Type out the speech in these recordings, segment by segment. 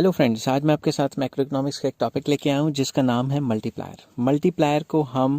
Hello friends, आज मैं आपके साथ मैक्रो इकोनॉमिक्स का एक टॉपिक लेके आया हूँ जिसका नाम है मल्टीप्लायर। मल्टीप्लायर को हम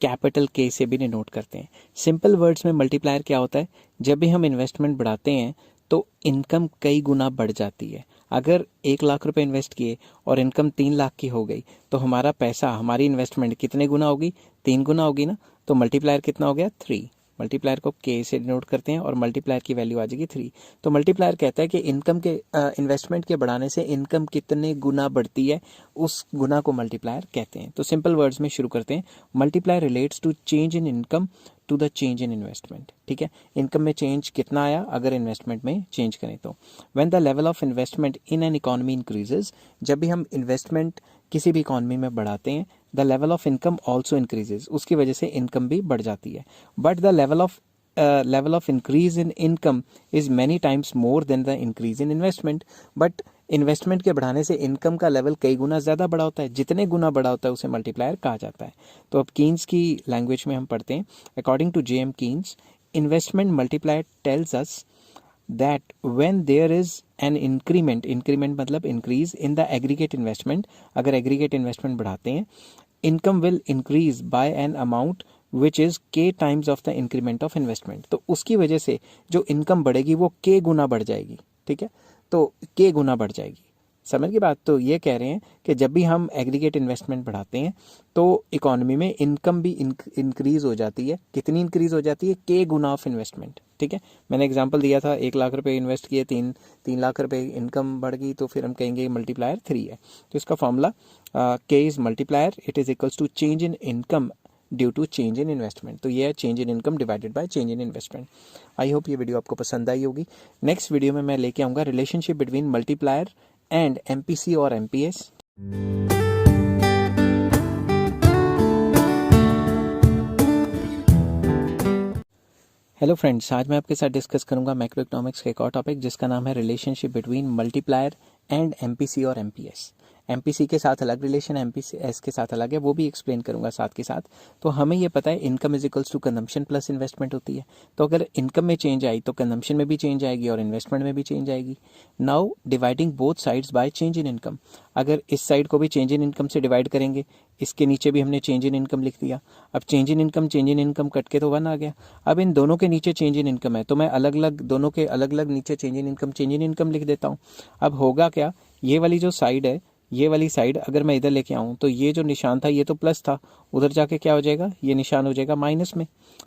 कैपिटल के से भी डिनोट करते हैं। सिंपल वर्ड्स में मल्टीप्लायर क्या होता है? जब भी हम इन्वेस्टमेंट बढ़ाते हैं तो इनकम कई गुना बढ़ जाती है। अगर 1 लाख रुपए इन्वेस्ट किए और इनकम 3 लाख की हो गई तो हमारा पैसा, हमारी इन्वेस्टमेंट कितने गुना होगी? 3 गुना होगी ना। तो मल्टीप्लायर कितना हो गया? 3। मल्टीप्लायर को के से डिनोट करते हैं और मल्टीप्लायर की वैल्यू आ जाएगी 3। तो मल्टीप्लायर कहता है कि इनकम के इन्वेस्टमेंट के बढ़ाने से इनकम कितने गुना बढ़ती है, उस गुना को मल्टीप्लायर कहते हैं। तो सिंपल वर्ड्स में शुरू करते हैं। Multiplier relates to change in income to the change in investment. ठीक है, इनकम में चेंज कितना आया अगर इन्वेस्टमेंट में चेंज करें तो। When the level of investment in an economy increases, जब भी हम इन्वेस्टमेंट किसी भी इकोनॉमी में बढ़ाते हैं, the level of income also increases, उसकी वजह से इनकम भी बढ़ जाती है। But the level of increase in income is many times more than the increase in investment. But investment के बढ़ाने से इनकम का लेवल कई गुना ज़्यादा बड़ा होता है। जितने गुना बड़ा होता है उसे मल्टीप्लायर कहा जाता है। तो अब कीन्स की लैंग्वेज में हम पढ़ते हैं। According to J M Keynes, investment multiplier tells us that when there is an increment मतलब increase in the aggregate investment, अगर aggregate investment बढ़ाते हैं, income will increase by an amount which is k times of the increment of investment। तो उसकी वजह से जो income बढ़ेगी वो k गुना बढ़ जाएगी। ठीक है, तो k गुना बढ़ जाएगी। समझ की बात? तो ये कह रहे हैं कि जब भी हम एग्रीगेट इन्वेस्टमेंट बढ़ाते हैं तो इकोनॉमी में इनकम भी इंक्रीज हो जाती है। कितनी इंक्रीज हो जाती है? के गुना ऑफ इन्वेस्टमेंट। ठीक है, मैंने एग्जांपल दिया था, 1 लाख रुपए इन्वेस्ट किए, 3 लाख रुपए इनकम बढ़ गई, तो फिर हम कहेंगे मल्टीप्लायर 3 है। तो इसका formula K is multiplier, it is equals to change in income due to change in investment. तो ये है change in income divided by change in investment. I hope ये वीडियो आपको पसंद आई होगी। नेक्स्ट वीडियो में मैं लेके आऊँगा relationship between multiplier and MPC और एमपीएस। हेलो फ्रेंड्स, आज मैं आपके साथ डिस्कस करूंगा मैक्रो इकोनॉमिक्स का एक और टॉपिक जिसका नाम है relationship between multiplier and MPC और एमपीएस। एमपीसी के साथ अलग रिलेशन, एमपीएस के साथ अलग है, वो भी एक्सप्लेन करूंगा साथ के साथ। तो हमें ये पता है income is equals to consumption plus investment होती है। तो अगर इनकम में चेंज आई तो कंजम्पशन में भी चेंज आएगी और इन्वेस्टमेंट में भी चेंज आएगी। Now dividing both sides by change in income, अगर इस साइड को भी चेंज इन इनकम से डिवाइड करेंगे, इसके नीचे भी हमने चेंज इन इनकम लिख दिया। अब चेंज इन इनकम कट के तो 1 आ गया। अब इन दोनों के नीचे चेंज इन इनकम है तो मैं अलग अलग, दोनों के अलग अलग नीचे चेंज इन इनकम लिख देता हूँ। अब होगा क्या, ये वाली जो साइड है, ये वाली साइड अगर मैं इधर लेके आऊँ तो ये जो निशान था ये तो प्लस था, उधर जाके क्या हो जाएगा, ये निशान हो जाएगा माइनस में।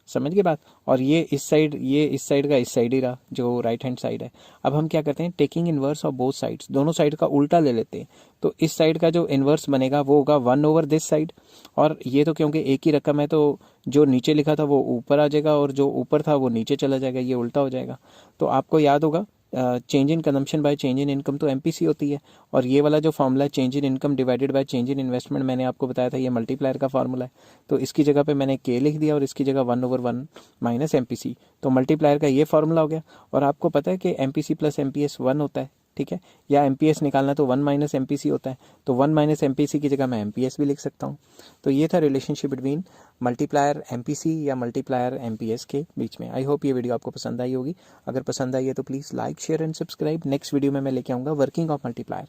समझ गए बात? और ये इस साइड, ये इस साइड का इस साइड ही रहा जो राइट हैंड साइड है। अब हम क्या करते हैं, taking inverse of both sides, दोनों साइड का उल्टा ले लेते हैं। तो इस साइड का जो इनवर्स बनेगा वो होगा 1 ओवर दिस साइड, और ये तो क्योंकि एक ही रकम है तो जो नीचे लिखा था वो ऊपर आ जाएगा और जो ऊपर था वो नीचे चला जाएगा, ये उल्टा हो जाएगा। तो आपको याद होगा change in consumption bye change in income तो एमपीसी होती है, और ये वाला जो फॉर्मूला है change in income divided by change in investment, मैंने आपको बताया था ये मल्टीप्लायर का फॉर्मूला है। तो इसकी जगह पे मैंने के लिख दिया और इसकी जगह 1 ओवर 1 माइनस एमपीसी। तो मल्टीप्लायर का ये फॉर्मूला हो गया। और आपको पता है कि एमपीसी प्लस एमपीएस 1 होता है। ठीक है, या एमपीएस निकालना तो 1 माइनस एमपीसी होता है, तो 1 माइनस एमपीसी की जगह मैं एमपीएस भी लिख सकता हूँ। तो ये था रिलेशनशिप बिटवीन मल्टीप्लायर एमपीसी या मल्टीप्लायर एमपीएस के बीच में। आई होप ये वीडियो आपको पसंद आई होगी। अगर पसंद आई है तो please like, share and subscribe. Next video में मैं लेके आऊँगा working of multiplier.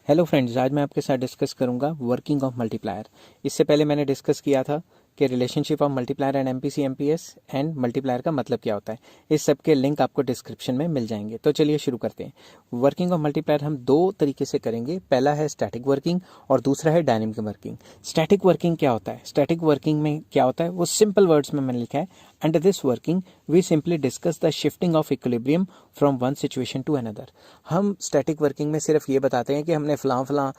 Hello friends, आज मैं आपके साथ डिस्कस करूंगा वर्किंग ऑफ मल्टीप्लायर। इससे पहले मैंने डिस्कस किया था कि relationship of multiplier and MPC MPS and multiplier का मतलब क्या होता है। इस सब के लिंक आपको डिस्क्रिप्शन में मिल जाएंगे। तो चलिए शुरू करते हैं। वर्किंग ऑफ मल्टीप्लायर हम 2 तरीके से करेंगे। पहला है स्टैटिक वर्किंग और दूसरा है डायनेमिक वर्किंग। स्टैटिक वर्किंग क्या होता है? स्टैटिक वर्किंग में क्या होता है वो सिंपल वर्ड्स में मैंने लिखा है, under this working we simply discuss the shifting of equilibrium from one situation to another. हम स्टैटिक वर्किंग में सिर्फ ये बताते हैं कि हमने फलां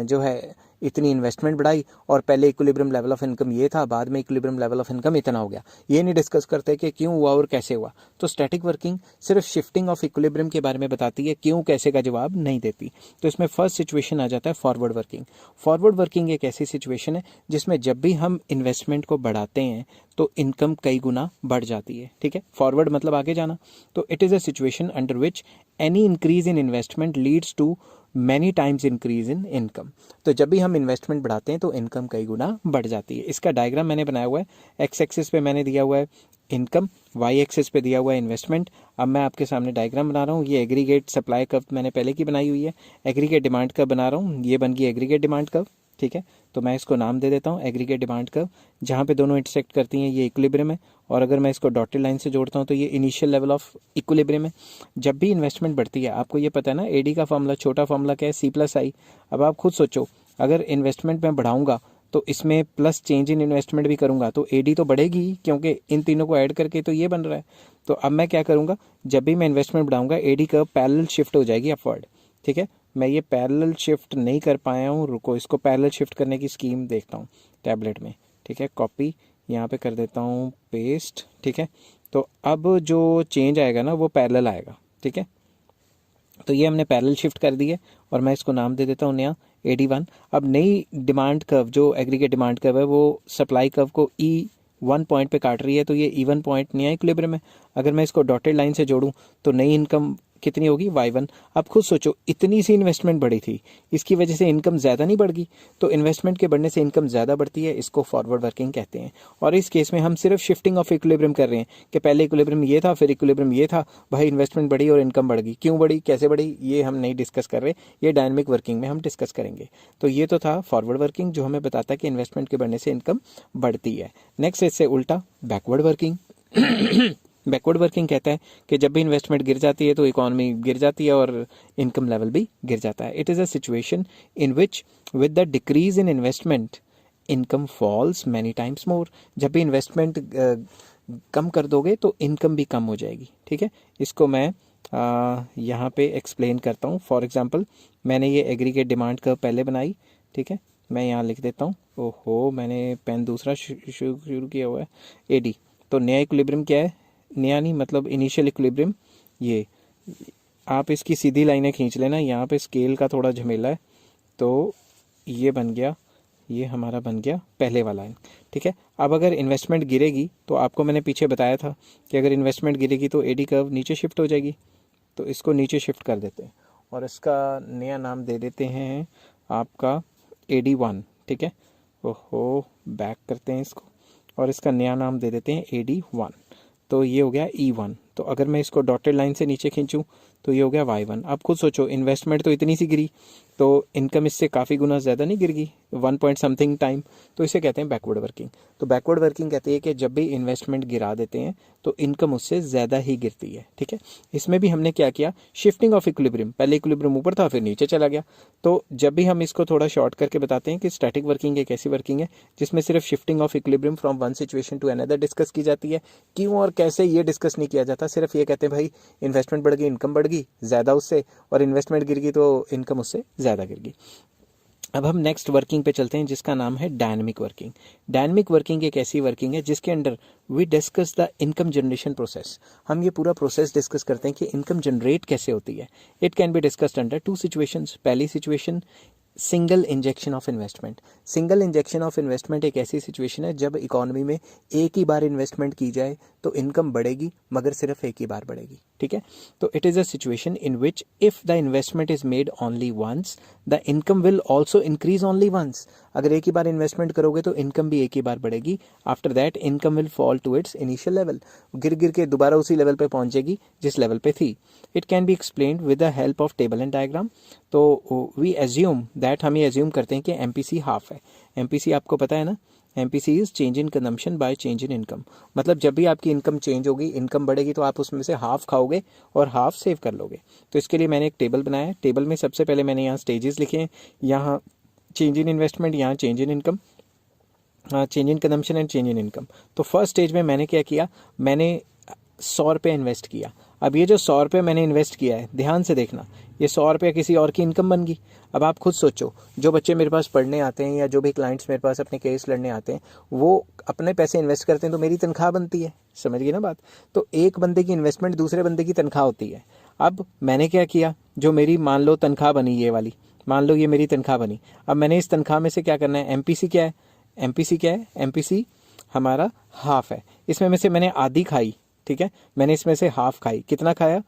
जो है इतनी इन्वेस्टमेंट बढ़ाई और पहले इक्विलिब्रियम लेवल ऑफ इनकम ये था, बाद में इक्विलिब्रियम लेवल ऑफ इनकम इतना हो गया। ये नहीं डिस्कस करते कि क्यों हुआ और कैसे हुआ। तो स्टैटिक वर्किंग सिर्फ शिफ्टिंग ऑफ इक्विलिब्रियम के बारे में बताती है, क्यों कैसे का जवाब नहीं देती। तो इसमें फर्स्ट सिचुएशन आ जाता है फॉरवर्ड वर्किंग। फॉरवर्ड वर्किंग एक ऐसी सिचुएशन है जिसमें जब भी हम इन्वेस्टमेंट को बढ़ाते हैं तो इनकम कई गुना बढ़ जाती है। ठीक है, फॉरवर्ड मतलब आगे जाना। तो it is a situation under which any increase in investment leads to many times increase in income. तो जब भी हम इन्वेस्टमेंट बढ़ाते हैं तो इनकम कई गुना बढ़ जाती है। इसका डायग्राम मैंने बनाया हुआ है। एक्स एक्सिस पे मैंने दिया हुआ है इनकम, वाई एक्सिस पे दिया हुआ है इन्वेस्टमेंट। अब मैं आपके सामने डायग्राम बना रहा हूँ, ये एग्रीगेट सप्लाई कर्व मैंने पहले की बनाई हुई है, एग्रीगेट डिमांड कर्व बना रहा हूँ, ये बन गई एग्रीगेट डिमांड कर्व, ठीक है। तो मैं इसको नाम दे देता हूँ एग्रीगेट डिमांड कर्व। जहाँ पे दोनों इंटरसेक्ट करती हैं ये इक्विलिब्रियम है, और अगर मैं इसको डॉटेड लाइन से जोड़ता हूँ तो ये इनिशियल लेवल ऑफ इक्विलिब्रियम है। जब भी इन्वेस्टमेंट बढ़ती है, आपको ये पता है ना, एडी का फॉर्मूला, छोटा फॉर्मूला क्या है, सी प्लस आई। अब आप खुद सोचो, अगर इन्वेस्टमेंट मैं बढ़ाऊंगा तो इसमें प्लस चेंज इन इन्वेस्टमेंट भी करूंगा तो एडी तो बढ़ेगी ही, क्योंकि इन तीनों को ऐड करके तो ये बन रहा है। तो अब मैं क्या करूंगा, जब भी मैं इन्वेस्टमेंट बढ़ाऊंगा एडी कर्व पैरेलल शिफ्ट हो जाएगी अपवर्ड, ठीक है। मैं ये पैरेलल शिफ्ट नहीं कर पाया हूँ, रुको, इसको पैरेलल शिफ्ट करने की स्कीम देखता हूँ टैबलेट में, ठीक है। कॉपी यहाँ पे कर देता हूँ, पेस्ट, ठीक है। तो अब जो चेंज आएगा ना वो पैरेलल आएगा, ठीक है। तो ये हमने पैरेलल शिफ्ट कर दी है, और मैं इसको नाम दे देता हूँ नया AD1। अब नई डिमांड कर्व जो एग्रीगेट डिमांड कर्व है वो सप्लाई कर्व को E1 पॉइंट पे काट रही है, तो ये E1 पॉइंट नया इक्विलिब्रियम में। अगर मैं इसको डॉटेड लाइन से जोड़ूं तो नई इनकम कितनी होगी, Y1। अब खुद सोचो, इतनी सी इन्वेस्टमेंट बढ़ी थी, इसकी वजह से इनकम ज़्यादा नहीं बढ़ गई। तो इन्वेस्टमेंट के बढ़ने से इनकम ज़्यादा बढ़ती है, इसको फॉरवर्ड वर्किंग कहते हैं। और इस केस में हम सिर्फ शिफ्टिंग ऑफ इक्विलिब्रियम कर रहे हैं कि पहले इक्विलिब्रियम ये था, फिर इक्विलिब्रियम ये था, भाई इन्वेस्टमेंट बढ़ी और इनकम बढ़ गई, क्यों बढ़ी, कैसे बढ़ी, ये हम नहीं डिस्कस कर रहे, ये डायनेमिक वर्किंग में हम डिस्कस करेंगे। तो ये तो था फॉरवर्ड वर्किंग, जो हमें बताता है कि इन्वेस्टमेंट के बढ़ने से इनकम बढ़ती है। नेक्स्ट इससे उल्टा बैकवर्ड वर्किंग। बैकवर्ड वर्किंग कहता है कि जब भी इन्वेस्टमेंट गिर जाती है तो इकोनॉमी गिर जाती है और इनकम लेवल भी गिर जाता है। It is a situation in which with the decrease in investment income falls many times more. जब भी इन्वेस्टमेंट कम कर दोगे तो इनकम भी कम हो जाएगी, ठीक है। इसको मैं यहाँ पे एक्सप्लेन करता हूँ। फॉर एग्जांपल, मैंने ये एग्रीगेट डिमांड कर्व पहले बनाई, ठीक है। मैं यहाँ लिख देता हूँ, ओहो मैंने पेन दूसरा शुरू किया हुआ है, AD। तो नया इक्विलिब्रियम क्या है, नया नहीं मतलब इनिशियल इक्विलिब्रियम, ये आप इसकी सीधी लाइनें खींच लेना, यहाँ पे स्केल का थोड़ा झमेला है। तो ये बन गया, ये हमारा बन गया पहले वाला लाइन, ठीक है। अब अगर इन्वेस्टमेंट गिरेगी तो आपको मैंने पीछे बताया था कि अगर इन्वेस्टमेंट गिरेगी तो एडी कर्व नीचे शिफ्ट हो जाएगी। तो इसको नीचे शिफ्ट कर देते हैं और इसका नया नाम दे देते हैं आपका AD1, ठीक है। ओहो, बैक करते हैं इसको और इसका नया नाम दे देते हैं AD1। तो ये हो गया E1। तो अगर मैं इसको डॉटेड लाइन से नीचे खींचूं तो ये हो गया Y1। अब खुद सोचो, इन्वेस्टमेंट तो इतनी सी गिरी, तो इनकम इससे काफ़ी गुना ज़्यादा नहीं गिर गई, 1 पॉइंट समथिंग टाइम। तो इसे कहते हैं बैकवर्ड वर्किंग। तो बैकवर्ड वर्किंग कहती है कि जब भी इन्वेस्टमेंट गिरा देते हैं तो इनकम उससे ज़्यादा ही गिरती है, ठीक है। इसमें भी हमने क्या किया, शिफ्टिंग ऑफ इक्विलिब्रियम, पहले इक्विलिब्रियम ऊपर था फिर नीचे चला गया। तो जब भी हम इसको थोड़ा शॉर्ट करके बताते हैं कि स्टैटिक वर्किंग एक ऐसी वर्किंग है जिसमें सिर्फ shifting of equilibrium from one situation to another discuss की जाती है। क्यों और कैसे ये डिस्कस नहीं किया जाता, सिर्फ ये कहते हैं भाई इन्वेस्टमेंट बढ़ गई, इनकम बढ़ गई ज़्यादा उससे, और इन्वेस्टमेंट गिर गई तो इनकम उससे ज़्यादा गिर गई। अब हम नेक्स्ट वर्किंग पे चलते हैं जिसका नाम है डायनेमिक वर्किंग। डायनेमिक वर्किंग एक ऐसी वर्किंग है जिसके under we discuss the income generation process. हम ये पूरा प्रोसेस डिस्कस करते हैं कि इनकम जनरेट कैसे होती है। It can be discussed under 2 situations. पहली situation, single injection of investment. Single injection of investment एक ऐसी सिचुएशन है जब इकोनॉमी में एक ही बार इन्वेस्टमेंट की जाए तो इनकम बढ़ेगी, मगर सिर्फ एक ही बार बढ़ेगी, ठीक है। तो it is a situation in which if the investment is made only once the income will also increase only once. अगर एक ही बार इन्वेस्टमेंट करोगे तो इनकम भी एक ही बार बढ़ेगी। After that income will fall to its initial level, गिर गिर के दोबारा उसी लेवल पे पहुंचेगी जिस लेवल पे थी। It can be explained with the help of table and diagram. तो वी एज्यूम दैट, हम ये एज्यूम करते हैं कि MPC हाफ है। MPC आपको पता है ना, MPC is change in consumption bye change in income. मतलब जब भी आपकी इनकम चेंज होगी, इनकम बढ़ेगी, तो आप उसमें से हाफ खाओगे और हाफ सेव कर लोगे। तो इसके लिए मैंने एक टेबल बनाया है। टेबल में सबसे पहले मैंने यहाँ स्टेजेस लिखे हैं, यहाँ चेंज इन इन्वेस्टमेंट, यहाँ change in income, change in consumption and change in income. तो फर्स्ट स्टेज में मैंने क्या किया, मैंने 100 रुपये इन्वेस्ट किया। अब ये जो 100 रुपये मैंने इन्वेस्ट किया है, ध्यान से देखना, ये 100 रुपये किसी और की इनकम बन गई। अब आप खुद सोचो, जो बच्चे मेरे पास पढ़ने आते हैं या जो भी क्लाइंट्स मेरे पास अपने केस लड़ने आते हैं, वो अपने पैसे इन्वेस्ट करते हैं तो मेरी तनख्वाह बनती है, समझ गए ना बात। तो एक बंदे की इन्वेस्टमेंट दूसरे बंदे की तनख्वाह होती है। अब मैंने क्या किया, जो मेरी मान लो तनख्वाह बनी, ये वाली मान लो ये मेरी तनख्वाह बनी, अब मैंने इस तनख्वाह में से क्या करना है, MPC क्या है, MPC क्या है, MPC हमारा हाफ है। इसमें में से मैंने आधी खाई, ठीक है, मैंने इसमें से हाफ खाई। कितना खाया,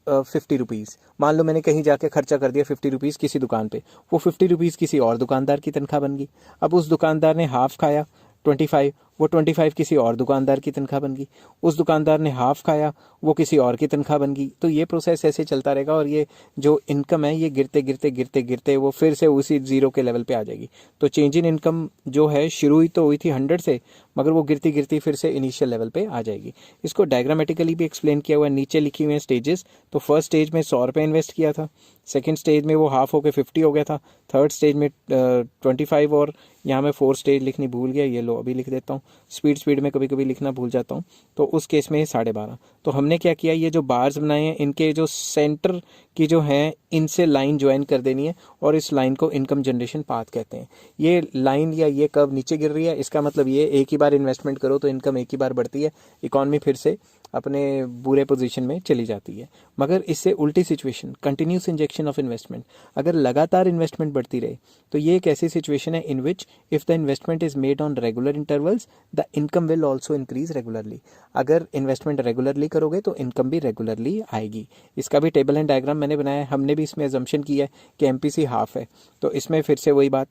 50 रुपीज़। मान लो मैंने कहीं जाके खर्चा कर दिया 50 रुपीज़ किसी दुकान पे, वो 50 रुपीज़ किसी और दुकानदार की तनख्वाह बन गई। अब उस दुकानदार ने हाफ खाया 25, वो 25 किसी और दुकानदार की तनख्वाह बन गई, उस दुकानदार ने हाफ खाया, वो किसी और की तनख्वाह बन गई। तो ये प्रोसेस ऐसे चलता रहेगा और ये जो इनकम है ये गिरते गिरते गिरते गिरते वो फिर से उसी जीरो के लेवल पे आ जाएगी। तो चेंज इन इनकम जो है शुरू ही तो हुई थी 100 से, मगर वो गिरती गिरती फिर से इनिशियल लेवल पे आ जाएगी। इसको डायग्रामेटिकली भी एक्सप्लेन किया हुआ है, नीचे लिखी हुई है स्टेजेस। तो फर्स्ट स्टेज में 100 रुपये इन्वेस्ट किया था, सेकंड स्टेज में वो हाफ होकर 50 हो गया था, थर्ड स्टेज में 25, और यहाँ मैं 4 स्टेज लिखनी भूल गया, ये लो अभी लिख देता हूँ, स्पीड में कभी कभी लिखना भूल जाता हूँ। तो उस केस में 12.5। तो हमने क्या किया, ये जो बार्स बनाए हैं इनके जो सेंटर की जो है इनसे लाइन ज्वाइन कर देनी है और इस लाइन को इनकम जनरेशन पाथ कहते हैं। ये लाइन या ये कर्व नीचे गिर रही है, इसका मतलब ये एक ही बार इन्वेस्टमेंट करो तो इनकम एक ही बार बढ़ती है, इकॉनमी फिर से अपने बुरे पोजीशन में चली जाती है। मगर इससे उल्टी situation, continuous injection of investment, अगर लगातार इन्वेस्टमेंट बढ़ती रहे तो ये एक ऐसी सिचुएशन है in which if the investment is made on regular intervals the income will also increase regularly. अगर इन्वेस्टमेंट रेगुलरली करोगे तो इनकम भी रेगुलरली आएगी। इसका भी टेबल एंड डायग्राम मैंने बनाया है, हमने भी इसमें अजम्पशन किया है कि एमपीसी हाफ है, तो इसमें फिर से वही बात,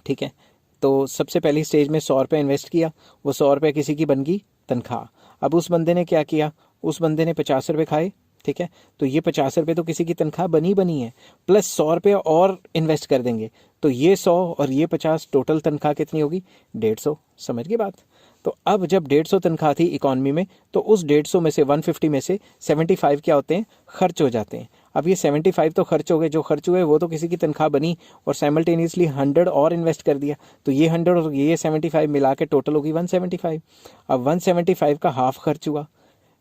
ठीक है। तो सबसे पहली स्टेज में 100 रुपये इन्वेस्ट किया, वो 100 रुपये किसी की बन गई तनख्वाह। अब उस बंदे ने क्या किया, उस बंदे ने 50 रुपये खाए, ठीक है। तो ये 50 रुपये तो किसी की तनख्वाह बनी है, प्लस 100 रुपये और इन्वेस्ट कर देंगे, तो ये 100 और ये 50 टोटल तनख्वाह कितनी होगी, 150। समझ गए बात। तो अब जब 150 तनख्वाह थी इकॉनमी में, तो उस 150 में से 150 में से 75 क्या होते हैं, खर्च हो जाते हैं। अब ये 75 तो खर्च हो गए, जो खर्च हुए वो तो किसी की तनख्वाह बनी, और साइमल्टेनियसली 100 और इन्वेस्ट कर दिया, तो ये 100 और ये 75 मिला के टोटल होगी 175। अब 175 का हाफ खर्च हुआ,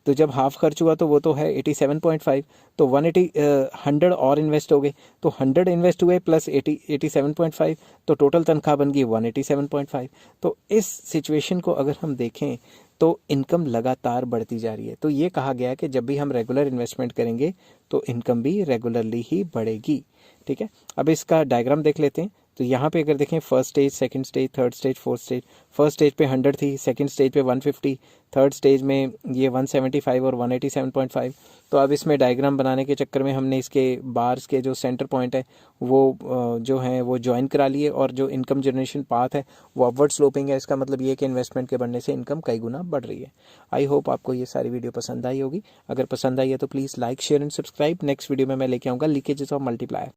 तो जब हाफ खर्च हुआ तो वो तो है 87.5, तो 100 और इन्वेस्ट हो गए, तो 100 इन्वेस्ट हुए प्लस 87.5, तो टोटल तनख्वाह बन गई 187.5। तो इस सिचुएशन को अगर हम देखें तो इनकम लगातार बढ़ती जा रही है। तो ये कहा गया कि जब भी हम रेगुलर इन्वेस्टमेंट करेंगे तो इनकम भी रेगुलरली ही बढ़ेगी, ठीक है। अब इसका डायग्राम देख लेते हैं। तो यहाँ पे अगर देखें first stage, second stage, third stage, fourth stage, first stage पे 100 थी, सेकंड स्टेज पे 150, थर्ड स्टेज में ये 175 और 187.5। तो अब इसमें डायग्राम बनाने के चक्कर में हमने इसके बार्स के जो सेंटर पॉइंट है वो जो है वो ज्वाइन करा लिए, और जो इनकम जनरेशन पाथ है वो अपवर्ड स्लोपिंग है। इसका मतलब ये कि इन्वेस्टमेंट के बढ़ने से इनकम कई गुना बढ़ रही है। आई होप आपको ये सारी वीडियो पसंद आई होगी। अगर पसंद आई है तो please like, share and subscribe. Next video में मैं लेके आऊँगा leakages of multiplier.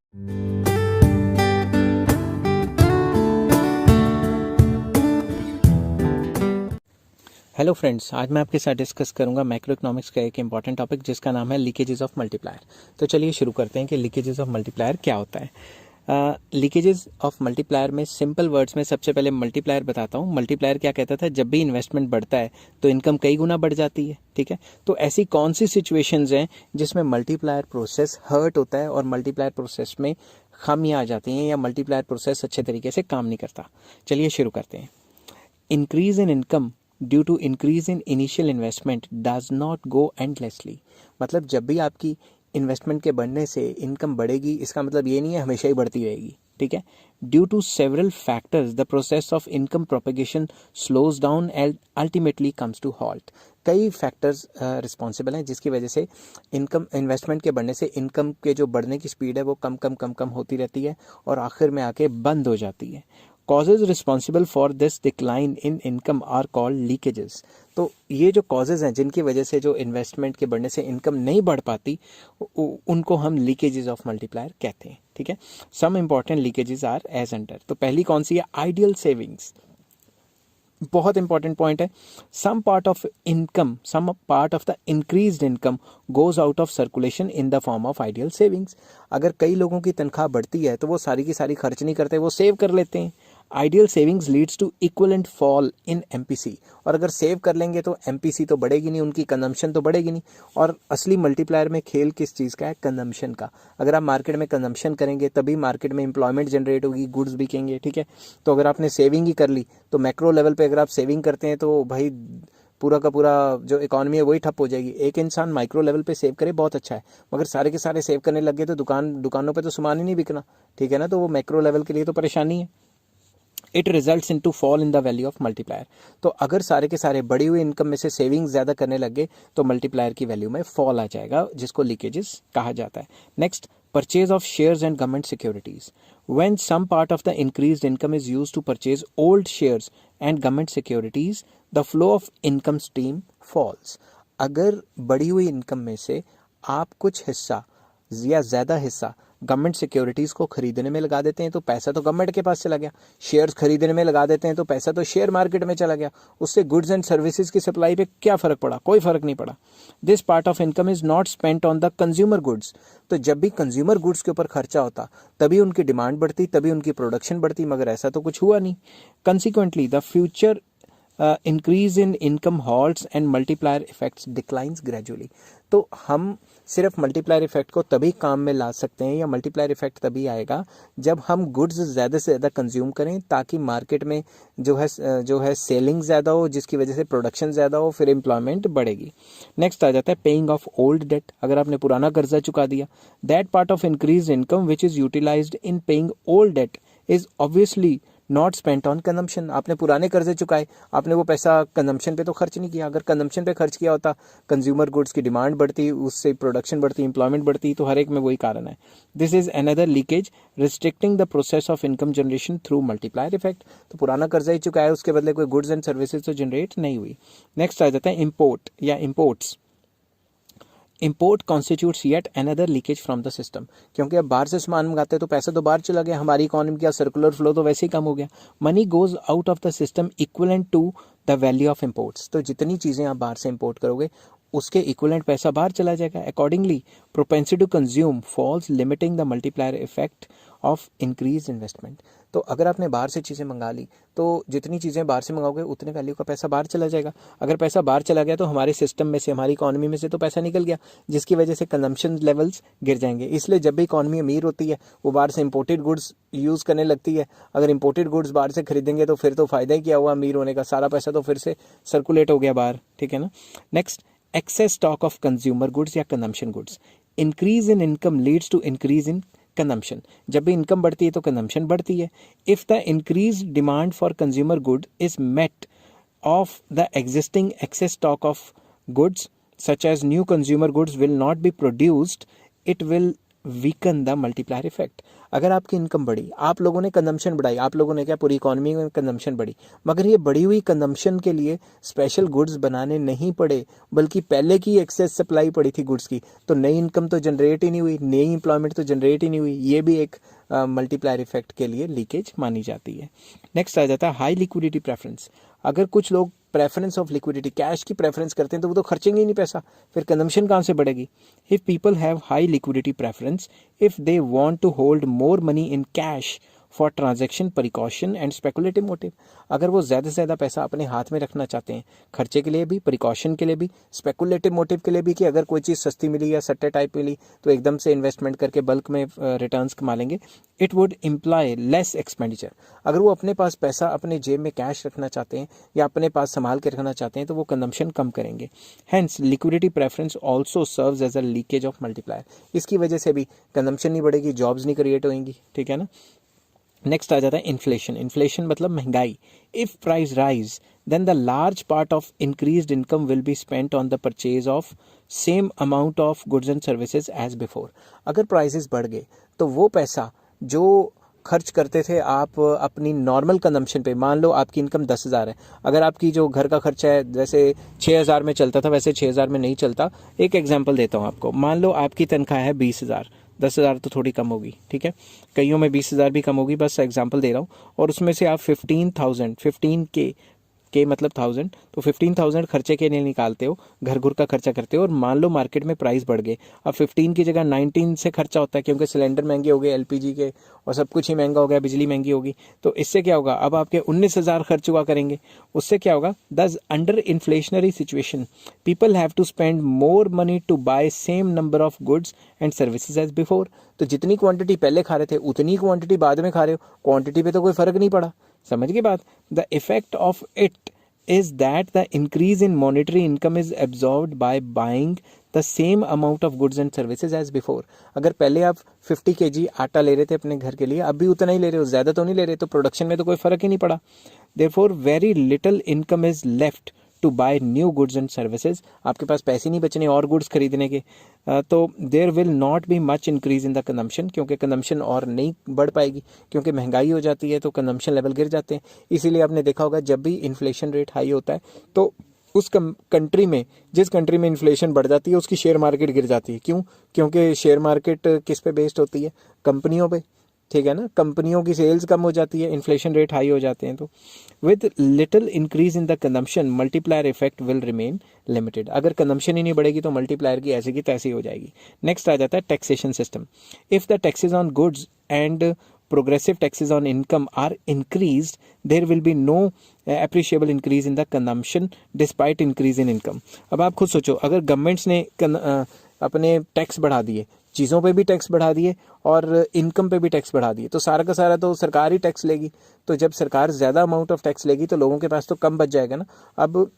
Hello friends, आज मैं आपके साथ डिस्कस करूंगा मैक्रो इकोनॉमिक्स का एक इंपॉर्टेंट टॉपिक जिसका नाम है लीकेजेस ऑफ मल्टीप्लायर। तो चलिए शुरू करते हैं कि लीकेजेस ऑफ मल्टीप्लायर क्या होता है। लीकेजेस ऑफ मल्टीप्लायर में सिंपल वर्ड्स में सबसे पहले मल्टीप्लायर बताता हूँ। मल्टीप्लायर क्या कहता था, जब भी इन्वेस्टमेंट बढ़ता है तो इनकम कई गुना बढ़ जाती है, ठीक है। तो ऐसी कौन सी सिचुएशंस हैं जिसमें मल्टीप्लायर प्रोसेस हर्ट होता है और मल्टीप्लायर प्रोसेस में खामियां आ जाती हैं या मल्टीप्लायर प्रोसेस अच्छे तरीके से काम नहीं करता। चलिए शुरू करते हैं। Increase in income due to increase in initial investment does not go endlessly. मतलब जब भी आपकी इन्वेस्टमेंट के बढ़ने से इनकम बढ़ेगी, इसका मतलब ये नहीं है हमेशा ही बढ़ती रहेगी, ठीक है। Due to several factors the process of income propagation slows down and ultimately comes to halt. कई फैक्टर्स रिस्पॉन्सिबल हैं जिसकी वजह से इनकम, इन्वेस्टमेंट के बढ़ने से इनकम के जो बढ़ने की स्पीड है वो कम कम कम कम होती रहती है और आखिर में आके बंद हो जाती है। Causes responsible for this decline in income are called leakages। तो ये जो कॉजेज हैं जिनकी वजह से जो इन्वेस्टमेंट के बढ़ने से इनकम नहीं बढ़ पाती उनको हम लीकेजेस ऑफ मल्टीप्लायर कहते हैं, ठीक है। Some important leakages are as under. तो पहली कौन सी है, आइडियल सेविंग्स। बहुत इंपॉर्टेंट पॉइंट है। Some part of income, some part of the increased income goes out of circulation in the form of ideal savings. अगर कई लोगों की तनख्वाह बढ़ती है तो वो सारी की सारी खर्च नहीं करते, वो सेव कर लेते हैं। Ideal savings leads to equivalent fall in MPC. और अगर सेव कर लेंगे तो एमपीसी तो बढ़ेगी नहीं, उनकी कंजम्पशन तो बढ़ेगी नहीं। और असली मल्टीप्लायर में खेल किस चीज़ का है, कंजम्पशन का। अगर आप मार्केट में कंजम्पशन करेंगे तभी मार्केट में एम्प्लॉयमेंट जनरेट होगी, गुड्स बिकेंगे, ठीक है। तो अगर आपने सेविंग ही कर ली तो मैक्रो लेवल पे अगर आप सेविंग करते हैं तो भाई पूरा का पूरा जो इकॉनमी है वही ठप हो जाएगी। एक इंसान माइक्रो लेवल पे सेव करे बहुत अच्छा है, मगर सारे के सारे सेव करने लग गए तो दुकानों पे तो सामान ही नहीं बिकना, ठीक है ना। तो वो मैक्रो लेवल के लिए तो परेशानी है। It results in to fall in the value of multiplier. तो अगर सारे के सारे बढ़ी हुई इनकम में से सेविंग्स ज़्यादा करने लग गए तो मल्टीप्लायर की वैल्यू में फॉल आ जाएगा, जिसको लीकेजेस कहा जाता है। Next, purchase of shares and government securities. When some part of the increased income is used to purchase old shares and government securities, the flow of income stream falls. अगर बढ़ी हुई income में से आप कुछ हिस्सा या ज़्यादा हिस्सा गवर्नमेंट सिक्योरिटीज़ को खरीदने में लगा देते हैं तो पैसा तो गवर्नमेंट के पास चला गया, शेयर्स खरीदने में लगा देते हैं तो पैसा तो शेयर मार्केट में चला गया, उससे गुड्स एंड सर्विसेज की सप्लाई पे क्या फ़र्क पड़ा? कोई फ़र्क नहीं पड़ा। This part of income is not spent on the consumer goods. तो जब भी कंज्यूमर गुड्स के ऊपर खर्चा होता तभी उनकी डिमांड बढ़ती, तभी उनकी प्रोडक्शन बढ़ती, मगर ऐसा तो कुछ हुआ नहीं। Consequently the future increase in income halts and multiplier effects declines gradually. तो हम सिर्फ मल्टीप्लायर इफेक्ट को तभी काम में ला सकते हैं या मल्टीप्लायर इफेक्ट तभी आएगा जब हम गुड्स ज़्यादा से ज़्यादा कंज्यूम करें, ताकि मार्केट में जो है सेलिंग ज़्यादा हो, जिसकी वजह से प्रोडक्शन ज़्यादा हो, फिर एम्प्लॉयमेंट बढ़ेगी। नेक्स्ट आ जाता है पेइंग ऑफ ओल्ड डेट। अगर आपने पुराना कर्जा चुका दिया, that part of increase income which is utilised in paying old debt is obviously not spent on consumption. आपने पुराने कर्जे चुकाए, आपने वो पैसा कंजम्पशन पे तो खर्च नहीं किया। अगर कंजम्पशन पे खर्च किया होता, कंज्यूमर गुड्स की डिमांड बढ़ती, उससे प्रोडक्शन बढ़ती, एम्प्लॉयमेंट बढ़ती, तो हर एक में वही कारण है। This is another leakage restricting the process of income generation through multiplier effect. तो पुराना कर्जा ही चुकाया, उसके बदले कोई गुड्स एंड सर्विसेज तो जनरेट नहीं हुई। नेक्स्ट आ जाता है इम्पोर्ट या imports. Import constitutes yet another leakage from the system, क्योंकि अब बाहर से सामान मंगाते हैं तो पैसा तो बाहर चला गया, हमारी इकोनॉमी का सर्कुलर फ्लो तो वैसे ही कम हो गया। Money goes out of the system equivalent to the value of imports. तो जितनी चीज़ें आप बाहर से इम्पोर्ट करोगे उसके इक्विवेलेंट पैसा बाहर चला जाएगा। Accordingly propensity to consume falls, limiting the multiplier effect of increase investment. तो अगर आपने बाहर से चीज़ें मंगा ली तो जितनी चीज़ें बाहर से मंगाओगे उतने वैल्यू का पैसा बाहर चला जाएगा। अगर पैसा बाहर चला गया तो हमारे सिस्टम में से, हमारी इकोनॉमी में से तो पैसा निकल गया, जिसकी वजह से कंजम्पशन लेवल्स गिर जाएंगे। इसलिए जब भी इकोनॉमी अमीर होती है वो बाहर से इंपोर्टेड गुड्स यूज़ करने लगती है। अगर इंपोर्टेड गुड्स बाहर से खरीदेंगे तो फिर तो फ़ायदा ही क्या हुआ अमीर होने का, सारा पैसा तो फिर से सर्कुलेट हो गया बाहर, ठीक है ना। Next, excess stock of consumer goods या consumption goods. Increase in income leads to increase in consumption. जब भी इनकम बढ़ती है तो कंजम्पशन बढ़ती है। If the increase demand for consumer good is met of the existing excess stock of goods such as new consumer goods will not be produced, it will weaken the multiplier effect. अगर आपकी income बढ़ी, आप लोगों ने consumption बढ़ाई, आप लोगों ने क्या पूरी इकोनॉमी में कंजम्पशन बढ़ी, मगर ये बढ़ी हुई कंजम्पशन के लिए स्पेशल गुड्स बनाने नहीं पड़े, बल्कि पहले की एक्सेस सप्लाई पड़ी थी गुड्स की, तो नई इनकम तो जनरेट ही नहीं हुई, नई एम्प्लॉयमेंट तो जनरेट ही नहीं हुई। ये भी एक मल्टीप्लायर इफेक्ट के लिए लीकेज मानी जाती है। नेक्स्ट आ जाता है हाई लिक्विडिटी प्रेफरेंस। अगर कुछ लोग प्रेफरेंस ऑफ लिक्विडिटी, कैश की प्रेफरेंस करते हैं तो वो तो खर्चेंगे ही नहीं पैसा, फिर कंजम्पशन कहाँ से बढ़ेगी। If people have high liquidity preference, if they want to hold more money in cash for transaction precaution and speculative motive. अगर वो ज़्यादा से ज़्यादा पैसा अपने हाथ में रखना चाहते हैं, खर्चे के लिए भी, प्रिकॉशन के लिए भी, स्पेकुलेटिव मोटिव के लिए भी, कि अगर कोई चीज़ सस्ती मिली या सट्टे टाइप मिली तो एकदम से इन्वेस्टमेंट करके बल्क में रिटर्न्स कमा लेंगे, it would imply less expenditure. अगर वो अपने पास पैसा अपने जेब में कैश रखना चाहते हैं या अपने पास संभाल के रखना चाहते हैं तो वो कंजम्पशन कम करेंगे। Hence liquidity preference also serves as a leakage of multiplier. इसकी वजह से भी कंजम्पशन नहीं बढ़ेगी, जॉब्स नहीं क्रिएट होंगी, ठीक है ना। नेक्स्ट आ जाता है इन्फ्लेशन। इन्फ्लेशन मतलब महंगाई। If price rise then the large part of increased income will be spent on the purchase of same amount of goods and services as before. अगर प्राइसेस बढ़ गए तो वो पैसा जो खर्च करते थे आप अपनी नॉर्मल कंजम्पशन पे, मान लो आपकी इनकम 10,000 है, अगर आपकी जो घर का खर्चा है जैसे 6,000 में चलता था वैसे 6,000 में नहीं चलता। एक एग्जांपल देता हूँ आपको, मान लो आपकी तनख्वाह है 20,000, 10,000 तो थोड़ी कम होगी, ठीक है, कईयों में 20,000 भी कम होगी, बस एग्जांपल दे रहा हूँ। और उसमें से आप 15 के मतलब 1000, तो 15,000 खर्चे के लिए निकालते हो, घर घुर का खर्चा करते हो, और मान लो मार्केट में प्राइस बढ़ गए, अब 15 की जगह 19 से खर्चा होता है, क्योंकि सिलेंडर महंगे हो गए एलपीजी के, और सब कुछ ही महंगा हो गया, बिजली महंगी होगी, तो इससे क्या होगा, अब आपके 19,000 खर्च हुआ करेंगे। उससे क्या होगा, thus under inflationary situation people have to spend more money to buy same number of goods and services as before. तो जितनी क्वांटिटी पहले खा रहे थे उतनी क्वांटिटी बाद में खा रहे हो, क्वांटिटी पे तो कोई फर्क नहीं पड़ा। समझ गए बात। The effect of it is that the increase in monetary income is absorbed by buying the same amount of goods and services as before. अगर पहले आप 50 kg आटा ले रहे थे अपने घर के लिए, अब भी उतना ही ले रहे हो, ज़्यादा तो नहीं ले रहे, तो प्रोडक्शन में तो कोई फ़र्क ही नहीं पड़ा। Therefore very little income is left to buy new goods and services. आपके पास पैसे नहीं बचने और गुड्स खरीदने के, तो there will not be much increase in the consumption, क्योंकि कंजम्पशन और नहीं बढ़ पाएगी, क्योंकि महंगाई हो जाती है तो कंजम्पशन लेवल गिर जाते हैं। इसीलिए आपने देखा होगा जब भी इन्फ्लेशन रेट हाई होता है तो उस कंट्री में, जिस कंट्री में इन्फ्लेशन बढ़ जाती है उसकी शेयर मार्केट गिर जाती है। क्यों? क्योंकि शेयर मार्केट किस पे बेस्ड होती है? कंपनियों पे, ठीक है ना। कंपनियों की सेल्स कम हो जाती है, इन्फ्लेशन रेट हाई हो जाते हैं। तो with little increase in the consumption multiplier effect will remain limited. अगर कंजम्पशन ही नहीं बढ़ेगी तो मल्टीप्लायर की ऐसी की तैसी हो जाएगी। नेक्स्ट आ जाता है taxation system. If the taxes on goods and progressive taxes on income are increased, there will be no appreciable increase in the consumption despite increase in income। अब आप खुद सोचो, अगर गवर्नमेंट्स ने अपने टैक्स बढ़ा दिए, चीज़ों पे भी टैक्स बढ़ा दिए और इनकम पे भी टैक्स बढ़ा दिए, तो सारा का सारा तो सरकार ही टैक्स लेगी। तो जब सरकार ज़्यादा अमाउंट ऑफ टैक्स लेगी तो लोगों के पास तो कम बच जाएगा ना। अब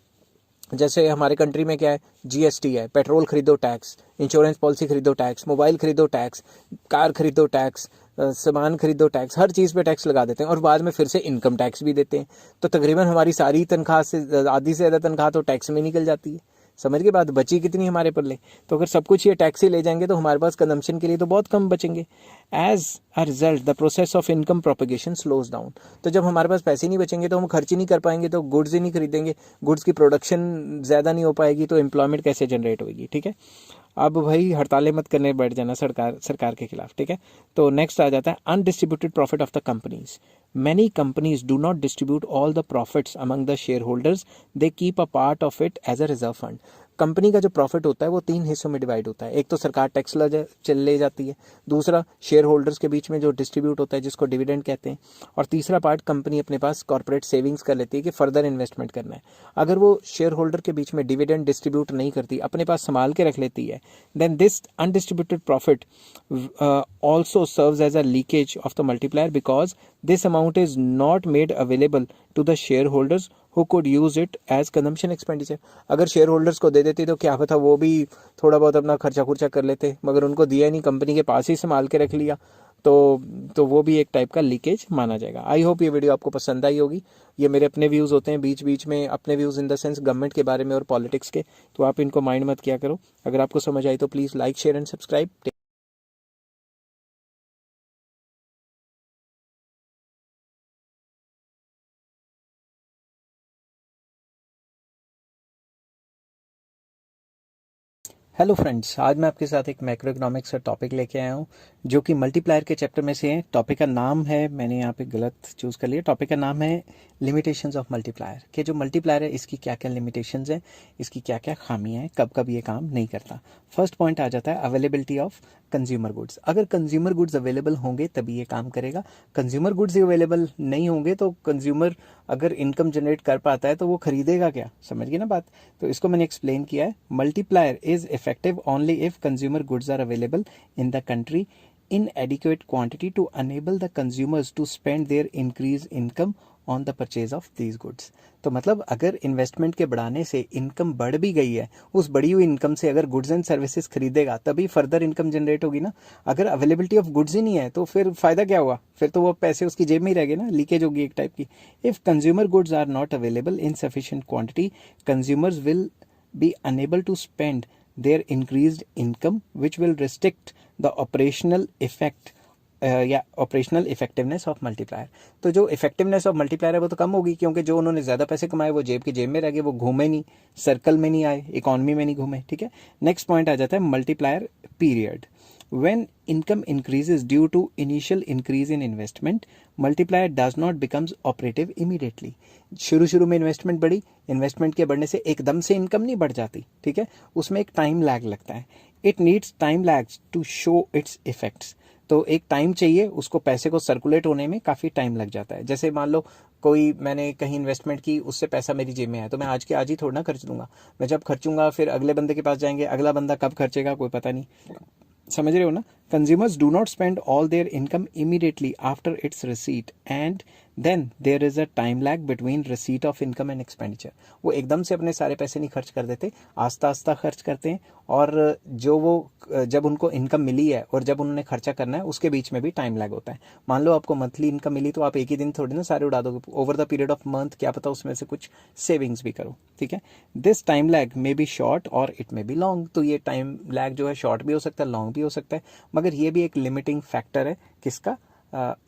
जैसे हमारे कंट्री में क्या है, जीएसटी है, पेट्रोल खरीदो टैक्स, इंश्योरेंस पॉलिसी खरीदो टैक्स, मोबाइल खरीदो टैक्स, कार खरीदो टैक्स, सामान खरीदो टैक्स, हर चीज़ पे टैक्स लगा देते हैं और बाद में फिर से इनकम टैक्स भी देते हैं। तो तकरीबन हमारी सारी तनख्वाह से आधी से ज़्यादा तनख्वाह तो टैक्स में निकल जाती है। समझ के बाद बची कितनी हमारे पल्ले? तो अगर सब कुछ ये टैक्स ही ले जाएंगे तो हमारे पास कंजम्पशन के लिए तो बहुत कम बचेंगे। As a result the process of income propagation slows down. तो जब हमारे पास पैसे नहीं बचेंगे तो हम खर्च ही नहीं कर पाएंगे, तो गुड्स ही नहीं खरीदेंगे, गुड्स की प्रोडक्शन ज़्यादा नहीं हो पाएगी, तो एम्प्लॉयमेंट कैसे जनरेट होगी? ठीक है। अब भाई हड़तालें मत करने बैठ जाना सरकार के खिलाफ, ठीक है। तो नेक्स्ट आ जाता है undistributed profit of the companies. Many companies do not distribute all the profits among the share holders, they keep a part of it as a reserve fund. Company का जो प्रॉफिट होता है वो 3 हिस्सों में डिवाइड होता है। एक तो सरकार टैक्स ले जाती है, दूसरा शेयर होल्डर्स के बीच में जो डिस्ट्रीब्यूट होता है जिसको डिविडेंड कहते हैं, और तीसरा पार्ट कंपनी अपने पास कॉर्पोरेट सेविंग्स कर लेती है कि फर्दर इन्वेस्टमेंट करना है। अगर वो शेयर होल्डर के बीच में डिविडेंड डिस्ट्रीब्यूट नहीं करती, अपने पास संभाल के रख लेती है, then this undistributed profit also serves as a leakage of the multiplier because this amount is not made available to the shareholders who could use it as consumption expenditure। अगर share holders को दे देती तो क्या पता वो भी थोड़ा बहुत अपना खर्चा खुर्चा कर लेते, मगर उनको दिया नहीं, कंपनी के पास ही संभाल के रख लिया, तो वो भी एक टाइप का लीकेज माना जाएगा। आई होप ये वीडियो आपको पसंद आई होगी। ये मेरे अपने व्यूज़ होते हैं, बीच बीच में अपने views in the sense government के बारे में और पॉलिटिक्स के, तो आप इनको माइंड मत किया करो। अगर आपको समझ आई तो please like share and subscribe. Hello friends, आज मैं आपके साथ एक मैक्रो इकोनॉमिक्स का टॉपिक लेके आया हूँ जो कि मल्टीप्लायर के चैप्टर में से है। टॉपिक का नाम है, मैंने यहाँ पे गलत चूज़ कर लिया, टॉपिक का नाम है लिमिटेशंस ऑफ मल्टीप्लायर। कि जो मल्टीप्लायर है इसकी क्या क्या लिमिटेशंस हैं, इसकी क्या क्या खामियां हैं, कब कब ये काम नहीं करता। फर्स्ट पॉइंट आ जाता है अवेलेबिलिटी ऑफ कंज्यूमर गुड्स। अगर कंज्यूमर गुड्स अवेलेबल होंगे तभी ये काम करेगा। कंज्यूमर गुड्स ही अवेलेबल नहीं होंगे तो कंज्यूमर अगर इनकम जनरेट कर पाता है तो वो खरीदेगा क्या? समझ गए ना बात? तो इसको मैंने एक्सप्लेन किया है। Multiplier is effective only if consumer goods are available in the country in adequate quantity to enable the consumers to spend their increased income on the purchase of these goods। तो मतलब अगर investment के बढ़ाने से income बढ़ भी गई है, उस बढ़ी हुई इनकम से अगर गुड्स एंड सर्विसेज खरीदेगा तभी फर्दर इनकम जनरेट होगी ना। अगर अवेलेबिलिटी ऑफ गुड्स ही नहीं है तो फिर फायदा क्या हुआ? फिर तो वो पैसे उसकी जेब में ही रह गए ना, लीकेज होगी एक टाइप की। If consumer goods are not available in sufficient quantity, consumers will be unable to spend their increased income, which will restrict the operational effect या ऑपरेशनल इफेक्टिवनेस ऑफ मल्टीप्लायर। तो जो इफेक्टिवनेस ऑफ मल्टीप्लायर है वो तो कम होगी, क्योंकि जो उन्होंने ज़्यादा पैसे कमाए वो जेब की जेब में रह गए, वो घूमे नहीं, सर्कल में नहीं आए, इकोनॉमी में नहीं घूमे। ठीक है। नेक्स्ट पॉइंट आ जाता है multiplier period. When income increases due to initial increase in investment, multiplier does not becomes operative immediately। शुरू में इन्वेस्टमेंट बढ़ी, इन्वेस्टमेंट के बढ़ने से एकदम से इनकम नहीं बढ़ जाती, ठीक है, उसमें एक टाइम लैग लगता है। It needs time lags to show its effects. तो एक टाइम चाहिए उसको, पैसे को सर्कुलेट होने में काफ़ी टाइम लग जाता है। जैसे मान लो कोई मैंने कहीं इन्वेस्टमेंट की, उससे पैसा मेरी जेब में आया तो मैं आज के आज ही थोड़ा ना खर्च दूंगा। मैं जब खर्चूंगा फिर अगले बंदे के पास जाएंगे, अगला बंदा कब खर्चेगा कोई पता नहीं। समझ रहे हो ना? Consumers do not spend all their income immediately after its receipt, and then there is a time lag between receipt of income and expenditure. वो एकदम से अपने सारे पैसे नहीं खर्च कर देते, आस्ता आस्ता खर्च करते हैं, और जो वो जब उनको इनकम मिली है और जब उन्होंने खर्चा करना है उसके बीच में भी टाइम लैग होता है. मान लो आपको मंथली इनकम मिली तो आप एक ही दिन थोड़ी ना सारे उड़ा दोगे. Over the period of month क्या पता उसमें से कुछ सेविंग्स भी करो. ठीक है. This time lag may be short और इट मे बी लॉन्ग. तो ये टाइम लैग जो है शॉर्ट भी हो सकता है, लॉन्ग भी हो सकता है, मगर ये भी एक लिमिटिंग फैक्टर है किसका,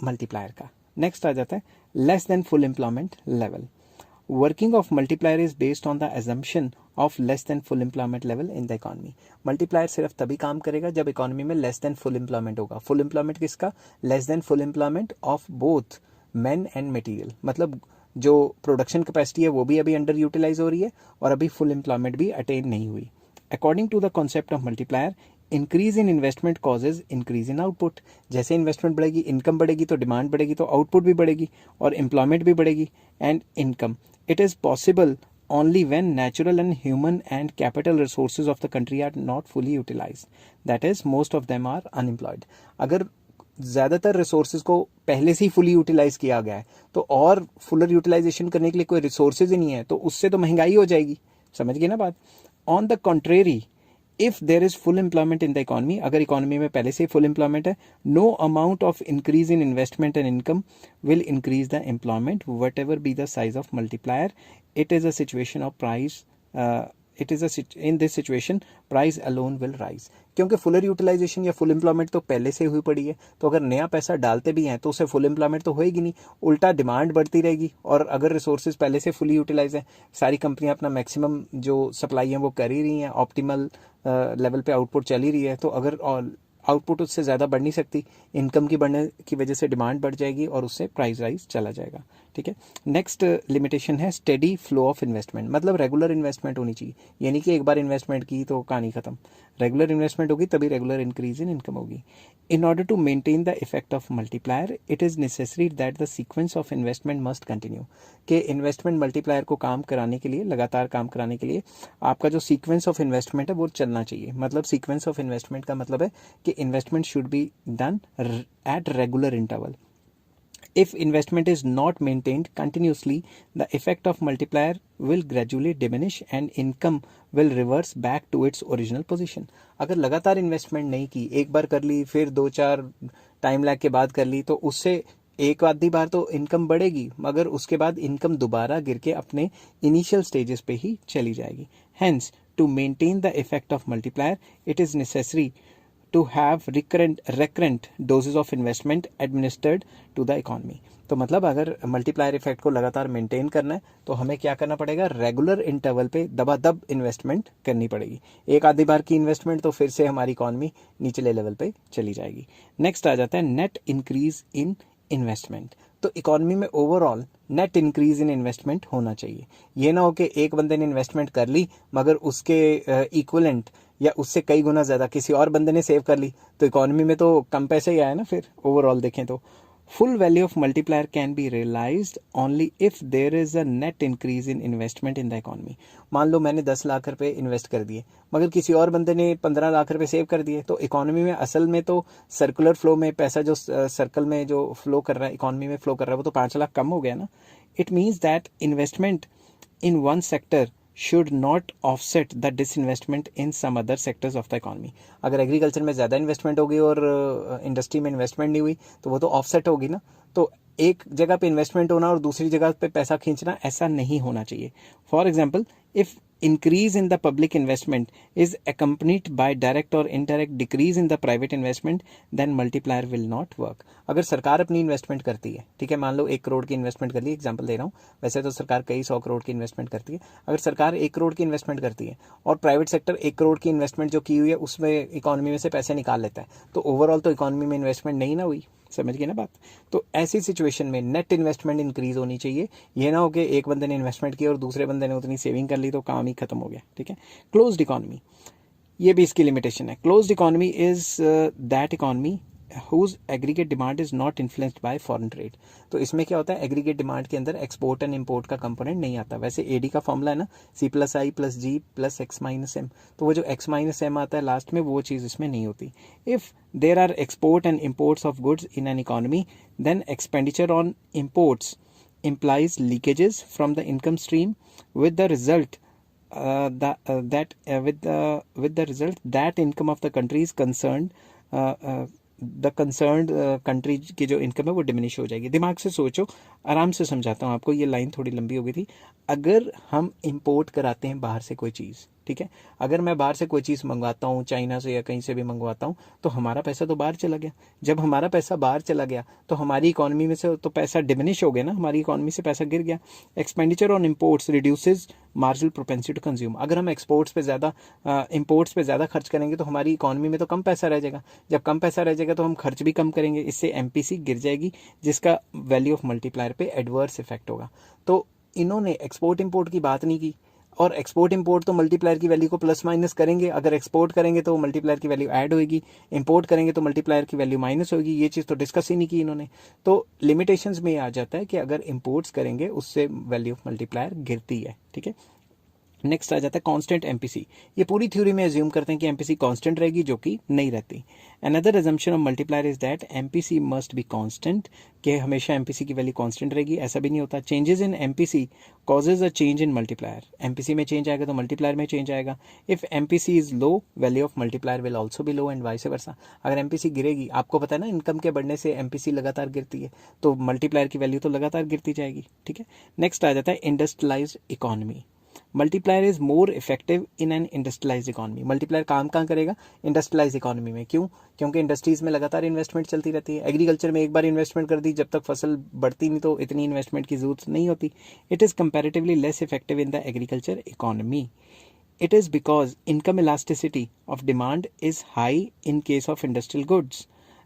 मल्टीप्लायर का. नेक्स्ट आ जाता है less than full employment level. Working of multiplier is based on the assumption of less than full employment level in the economy. Multiplier सिर्फ तभी काम करेगा जब इकोनॉमी में less than full employment होगा. full employment किसका? less than full employment of both men and material. मतलब जो प्रोडक्शन कैपेसिटी है वो भी अभी अंडर यूटिलाइज हो रही है और अभी फुल एम्प्लॉयमेंट भी अटेन नहीं हुई. According to the concept of multiplier, increase in investment causes increase in output. जैसे इन्वेस्टमेंट बढ़ेगी, इनकम बढ़ेगी, तो डिमांड बढ़ेगी, तो आउटपुट भी बढ़ेगी और एम्प्लॉयमेंट भी बढ़ेगी and income. It is possible only when natural and human and capital resources of the country are not fully utilized. That is, most of them are unemployed. अगर ज़्यादातर रिसोर्सेज को पहले से ही फुली यूटिलाइज किया गया है तो और फुलर यूटिलाइजेशन करने के लिए कोई रिसोर्सेज ही नहीं है, तो उससे तो महंगाई हो जाएगी. समझ गए ना बात. On the contrary, if there is full employment in the economy, अगर इकोनॉमी में पहले से फुल एम्प्लॉयमेंट है, no amount of increase in investment and income will increase the employment whatever be the size of multiplier. It is a situation of price, in this situation price alone will rise. क्योंकि fuller utilisation या full employment तो पहले से हुई पड़ी है, तो अगर नया पैसा डालते भी हैं तो उसे फुल एम्प्लॉयमेंट तो होएगी नहीं, उल्टा डिमांड बढ़ती रहेगी. और अगर रिसोर्सेज पहले से फुली यूटिलाइज है, सारी कंपनियां अपना मैक्सिमम जो सप्लाई है वो कर ही रही हैं, ऑप्टिमल लेवल पे आउटपुट चल ही रही है, तो अगर आउटपुट उससे ज़्यादा बढ़ नहीं सकती, इनकम की बढ़ने की वजह से डिमांड बढ़ जाएगी और उससे प्राइस राइज चला जाएगा. ठीक है. नेक्स्ट लिमिटेशन है स्टेडी फ्लो ऑफ इन्वेस्टमेंट. मतलब रेगुलर इन्वेस्टमेंट होनी चाहिए, यानी कि एक बार इन्वेस्टमेंट की तो कहानी खत्म. रेगुलर इन्वेस्टमेंट होगी तभी रेगुलर इंक्रीज इन इनकम होगी. In order to maintain the effect of multiplier, it is necessary that the sequence of investment must continue. कि इन्वेस्टमेंट मल्टीप्लायर को काम कराने के लिए, लगातार काम कराने के लिए आपका जो सीक्वेंस ऑफ इन्वेस्टमेंट है वो चलना चाहिए. मतलब सीक्वेंस ऑफ इन्वेस्टमेंट का मतलब है कि investment should be done at regular interval. If investment is not maintained continuously, the effect of multiplier will gradually diminish and income will reverse back to its original position. अगर लगातार investment नहीं की, एक बार कर ली, फिर 2-4 टाइम लैग के बाद कर ली, तो उससे एक आधी बार तो इनकम बढ़ेगी, मगर उसके बाद इनकम दोबारा गिर के अपने इनिशियल स्टेजेस पे ही चली जाएगी. Hence, to maintain the effect of multiplier, it is necessary to have recurrent doses of investment administered to the economy. तो मतलब अगर मल्टीप्लायर इफेक्ट को लगातार मेंटेन करना है तो हमें क्या करना पड़ेगा, रेगुलर इंटरवल पे दबादब इन्वेस्टमेंट करनी पड़ेगी. एक आधी बार की इन्वेस्टमेंट तो फिर से हमारी इकॉनमी निचले लेवल पे चली जाएगी. नेक्स्ट आ जाता है नेट इंक्रीज इन इन्वेस्टमेंट. तो इकोनॉमी में overall net increase in investment होना चाहिए. ये ना हो कि एक बंदे ने इन्वेस्टमेंट कर ली मगर उसके इक्वलेंट या उससे कई गुना ज़्यादा किसी और बंदे ने सेव कर ली, तो इकोनॉमी में तो कम पैसे ही आए ना. फिर ओवरऑल देखें तो full value of multiplier can be realised only if there is a net increase in investment in the economy. मान लो मैंने 10 लाख रुपए इन्वेस्ट कर दिए मगर किसी और बंदे ने 15 लाख रुपए सेव कर दिए, तो इकोनॉमी में असल में तो सर्कुलर फ्लो में पैसा जो सर्कल में जो फ्लो कर रहा है, इकोनॉमी में फ्लो कर रहा है, वो तो 5 लाख कम हो गया ना. It means that investment in one sector should not offset the disinvestment in some other sectors of the economy. अगर एग्रीकल्चर में ज़्यादा इन्वेस्टमेंट होगी और इंडस्ट्री में इन्वेस्टमेंट नहीं हुई तो वो तो ऑफसेट होगी ना. तो एक जगह पे इन्वेस्टमेंट होना और दूसरी जगह पे पैसा खींचना, ऐसा नहीं होना चाहिए. For example, if increase in the public investment is accompanied by direct or indirect decrease in the private investment, then multiplier will not work. अगर सरकार अपनी इन्वेस्टमेंट करती है, ठीक है, मान लो 1 करोड़ की इन्वेस्टमेंट कर ली, एग्जांपल दे रहा हूँ, वैसे तो सरकार कई 100 करोड़ की इन्वेस्टमेंट करती है. अगर सरकार 1 करोड़ की इन्वेस्टमेंट करती है और प्राइवेट सेक्टर 1 करोड़ की इन्वेस्टमेंट जो की हुई है उसमें इकोनॉमी में से पैसे निकाल लेता है, तो ओवरऑल तो इकोनॉमी में इन्वेस्टमेंट नहीं ना हुई. समझ गए ना बात. तो ऐसी सिचुएशन में नेट इन्वेस्टमेंट इंक्रीज होनी चाहिए. ये ना हो कि एक बंदे ने इन्वेस्टमेंट की और दूसरे बंदे ने उतनी सेविंग कर ली तो काम ही खत्म हो गया. ठीक है. क्लोज्ड इकोनॉमी, ये भी इसकी लिमिटेशन है. Closed economy is that economy whose aggregate demand is not influenced by foreign trade। तो इसमें क्या होता है, एग्रीगेट डिमांड के अंदर एक्सपोर्ट एंड इम्पोर्ट का कंपोनेंट नहीं आता। वैसे एडी का फॉर्मूला है ना C+I+G+X-M, तो वो जो X-M आता है लास्ट में, वो चीज़ इसमें नहीं होती। If there are export and imports of goods in an economy, then expenditure on imports implies leakages from the income stream with the result with the result that income of the country is concerned the concerned country की जो income है वो diminish हो जाएगी। दिमाग से सोचो, आराम से समझाता हूँ आपको, ये लाइन थोड़ी लंबी हो गई थी। अगर हम इंपोर्ट कराते हैं बाहर से कोई चीज़, ठीक है, अगर मैं बाहर से कोई चीज़ मंगवाता हूँ, चाइना से या कहीं से भी मंगवाता हूँ, तो हमारा पैसा तो बाहर चला गया। जब हमारा पैसा बाहर चला गया तो हमारी इकोनॉमी में से तो पैसा डिमिनिश हो गया ना, हमारी इकोनॉमी से पैसा गिर गया। Expenditure on imports reduces marginal propensity to consume. अगर हम एक्सपोर्ट्स पे ज़्यादा इम्पोर्ट्स पे ज़्यादा खर्च करेंगे तो हमारी इकोनॉमी में तो कम पैसा रह जाएगा। जब कम पैसा रह जाएगा तो हम खर्च भी कम करेंगे, इससे एमपीसी गिर जाएगी, जिसका वैल्यू ऑफ मल्टीप्लायर पे एडवर्स इफेक्ट होगा। तो इन्होंने एक्सपोर्ट इम्पोर्ट की बात नहीं की, और एक्सपोर्ट इंपोर्ट तो मल्टीप्लायर की वैल्यू को प्लस माइनस करेंगे। अगर एक्सपोर्ट करेंगे तो मल्टीप्लायर की वैल्यू ऐड होगी, इंपोर्ट करेंगे तो मल्टीप्लायर की वैल्यू माइनस होगी। ये चीज़ तो डिस्कस ही नहीं की इन्होंने। तो लिमिटेशंस में ये आ जाता है कि अगर इंपोर्ट्स करेंगे उससे वैल्यू ऑफ मल्टीप्लायर गिरती है, ठीक है। नेक्स्ट आ जाता है कांस्टेंट एमपीसी। ये पूरी थ्योरी में एज्यूम करते हैं कि एमपीसी कांस्टेंट रहेगी, जो कि नहीं रहती। Another assumption of multiplier is that MPC must be constant, कि हमेशा एमपीसी की वैल्यू कांस्टेंट रहेगी, ऐसा भी नहीं होता। Changes in MPC causes a change in multiplier. MPC में चेंज आएगा तो मल्टीप्लायर में चेंज आएगा। If MPC is low, value of multiplier will also be low and vice versa. अगर एमपीसी गिरेगी, आपको पता है ना, इनकम के बढ़ने से एमपीसी लगातार गिरती है, तो मल्टीप्लायर की वैल्यू तो लगातार गिरती जाएगी, ठीक है। नेक्स्ट आ जाता है industrialised economy. Multiplier is more effective in an industrialise economy. Multiplier काम कहाँ करेगा, इंडस्ट्रियलाइज इकोनॉमी में। क्यों? क्योंकि इंडस्ट्रीज में लगातार इन्वेस्टमेंट चलती रहती है। एग्रीकल्चर में एक बार इन्वेस्टमेंट कर दी, जब तक फसल बढ़ती नहीं तो इतनी इन्वेस्टमेंट की जरूरत नहीं होती। It is comparatively less effective in the agriculture economy. It is because income elasticity of demand is high in case of industrial goods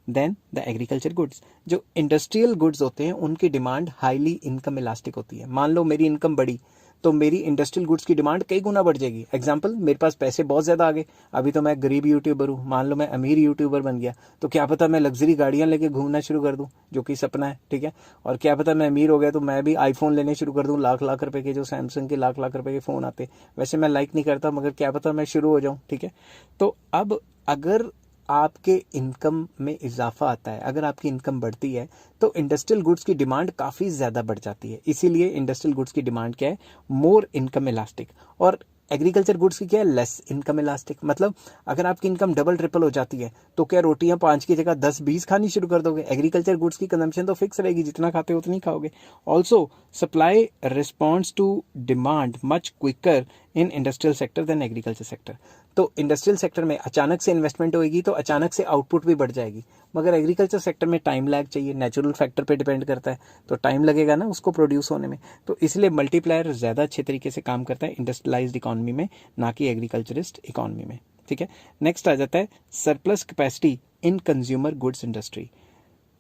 than the agriculture goods। जो इंडस्ट्रियल गुड्स होते हैं उनकी डिमांड हाईली इनकम इलास्टिक होती है। मान लो मेरी income बढ़ी तो मेरी इंडस्ट्रियल गुड्स की डिमांड कई गुना बढ़ जाएगी। एग्जांपल, मेरे पास पैसे बहुत ज़्यादा आ गए, अभी तो मैं गरीब यूट्यूबर हूँ, मान लो मैं अमीर यूट्यूबर बन गया, तो क्या पता मैं लग्जरी गाड़ियाँ लेके घूमना शुरू कर दूँ, जो कि सपना है, ठीक है। और क्या पता मैं अमीर हो गया तो मैं भी आईफोन लेने शुरू कर दूँ, लाख लाख रुपए के, जो सैमसंग के लाख लाख रुपए के फ़ोन आते। वैसे मैं लाइक नहीं करता, मगर क्या पता मैं शुरू हो जाऊँ, ठीक है। तो अब अगर आपके इनकम में इजाफा आता है, अगर आपकी इनकम बढ़ती है, तो इंडस्ट्रियल गुड्स की डिमांड काफ़ी ज़्यादा बढ़ जाती है। इसीलिए इंडस्ट्रियल गुड्स की डिमांड क्या है, मोर इनकम इलास्टिक। और एग्रीकल्चर गुड्स की क्या है, लेस इनकम इलास्टिक। मतलब अगर आपकी इनकम डबल ट्रिपल हो जाती है तो क्या रोटियां 5 की जगह 10-20 खानी शुरू कर दोगे? एग्रीकल्चर गुड्स की कंजम्पशन तो फिक्स रहेगी, जितना खाते हो उतनी खाओगे। Also supply responds to demand much quicker in industrial sector than agriculture sector. तो इंडस्ट्रियल सेक्टर में अचानक से इन्वेस्टमेंट होगी तो अचानक से आउटपुट भी बढ़ जाएगी, मगर एग्रीकल्चर सेक्टर में टाइम लैग चाहिए, नेचुरल फैक्टर पे डिपेंड करता है, तो टाइम लगेगा ना उसको प्रोड्यूस होने में। तो इसलिए मल्टीप्लायर ज़्यादा अच्छे तरीके से काम करता है इंडस्ट्रियलाइज्ड इकोनॉमी में, ना कि एग्रीकल्चरिस्ट इकोनॉमी में, ठीक है। नेक्स्ट आ जाता है surplus capacity in consumer goods industry.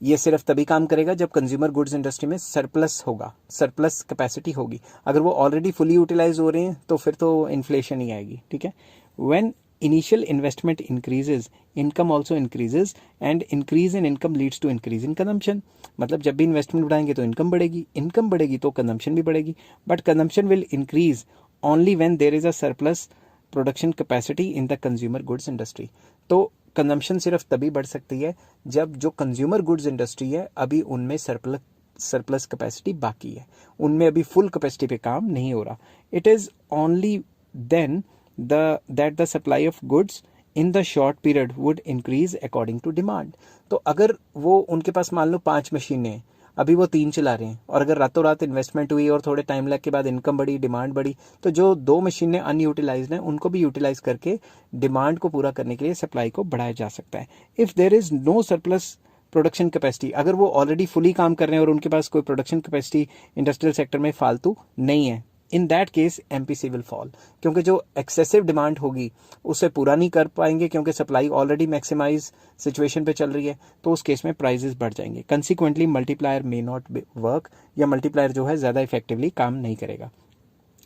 ये सिर्फ तभी काम करेगा जब कंज्यूमर गुड्स इंडस्ट्री में सरप्लस होगा, सरप्लस कैपेसिटी होगी। अगर वो ऑलरेडी फुली यूटिलाइज हो रहे हैं तो फिर तो इन्फ्लेशन ही आएगी, ठीक है। When initial investment increases, income also increases and increase in income leads to increase in consumption. मतलब जब भी इन्वेस्टमेंट बढ़ाएंगे तो इनकम बढ़ेगी, इनकम बढ़ेगी तो कंजम्पशन भी बढ़ेगी, but consumption will increase only when there is a surplus production capacity in the consumer goods industry. तो कंजम्पशन सिर्फ तभी बढ़ सकती है जब जो कंज्यूमर गुड्स इंडस्ट्री है अभी उनमें सरप्लस कैपेसिटी बाकी है, उनमें अभी फुल कैपेसिटी पे काम नहीं हो रहा। It is only then that the supply of goods in the short period would increase according to demand। तो अगर वो उनके पास मान लो 5 मशीनें हैं, अभी वो 3 चला रहे हैं, और अगर रातों रात इन्वेस्टमेंट हुई और थोड़े टाइम लग के बाद इनकम बढ़ी, डिमांड बढ़ी, तो जो 2 मशीनें अनयूटिलाइज्ड हैं उनको भी यूटिलाइज करके डिमांड को पूरा करने के लिए सप्लाई को बढ़ाया जा सकता है। If there is no surplus production capacity, अगर वो ऑलरेडी फुली काम कर रहे हैं और उनके पास कोई प्रोडक्शन कैपेसिटी इंडस्ट्रियल सेक्टर में फालतू नहीं है, in that case MPC will fall, क्योंकि जो एक्सेसिव डिमांड होगी उसे पूरा नहीं कर पाएंगे, क्योंकि सप्लाई ऑलरेडी मैक्सिमाइज सिचुएशन पे चल रही है, तो उस केस में प्राइजेस बढ़ जाएंगे। Consequently multiplier may not work, या मल्टीप्लायर जो है ज़्यादा इफेक्टिवली काम नहीं करेगा।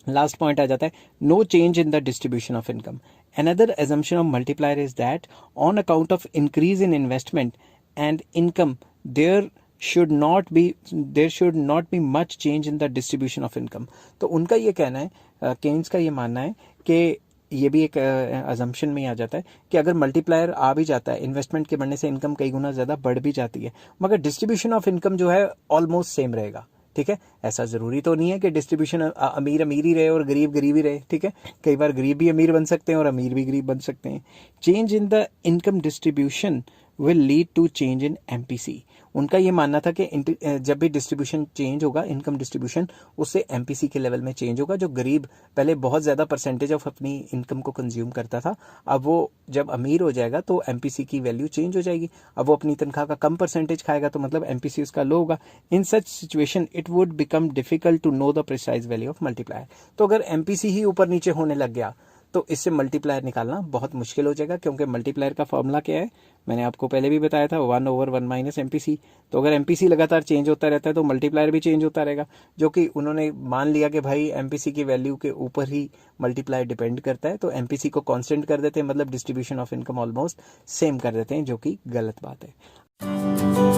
लास्ट पॉइंट आ जाता है no change in the distribution of income. Another assumption of multiplier is that on account of increase in investment and income, there should not be much change in the distribution of income. तो उनका ये कहना है, Keynes का ये मानना है कि ये भी एक अजम्पशन में आ जाता है कि अगर मल्टीप्लायर आ भी जाता है, इन्वेस्टमेंट के बढ़ने से इनकम कई गुना ज़्यादा बढ़ भी जाती है, मगर डिस्ट्रीब्यूशन ऑफ इनकम जो है ऑलमोस्ट सेम रहेगा। ठीक है, ऐसा ज़रूरी तो नहीं है कि डिस्ट्रीब्यूशन अमीर अमीर ही रहे और गरीब गरीब ही रहे। ठीक है, कई बार गरीब भी अमीर बन सकते हैं और अमीर भी गरीब बन सकते हैं। Change in the income distribution will lead to change in MPC. उनका ये मानना था कि जब भी डिस्ट्रीब्यूशन चेंज होगा, इनकम डिस्ट्रीब्यूशन, उससे एमपीसी के लेवल में चेंज होगा। जो गरीब पहले बहुत ज़्यादा परसेंटेज ऑफ अपनी इनकम को कंज्यूम करता था, अब वो जब अमीर हो जाएगा तो एमपीसी की वैल्यू चेंज हो जाएगी। अब वो अपनी तनख्वाह का कम परसेंटेज खाएगा तो मतलब एमपीसी उसका लो होगा। In such situation it would become difficult to know the precise value of multiplier. तो अगर एमपीसी ही ऊपर नीचे होने लग गया तो इससे मल्टीप्लायर निकालना बहुत मुश्किल हो जाएगा, क्योंकि मल्टीप्लायर का फॉर्मूला क्या है, मैंने आपको पहले भी बताया था, 1/1 - एमपीसी। तो अगर एमपीसी लगातार चेंज होता रहता है तो मल्टीप्लायर भी चेंज होता रहेगा, जो कि उन्होंने मान लिया कि भाई एमपीसी की वैल्यू के ऊपर ही मल्टीप्लायर डिपेंड करता है, तो एमपीसी को कांस्टेंट कर देते हैं, मतलब distribution of income almost same कर देते हैं, जो कि गलत बात है।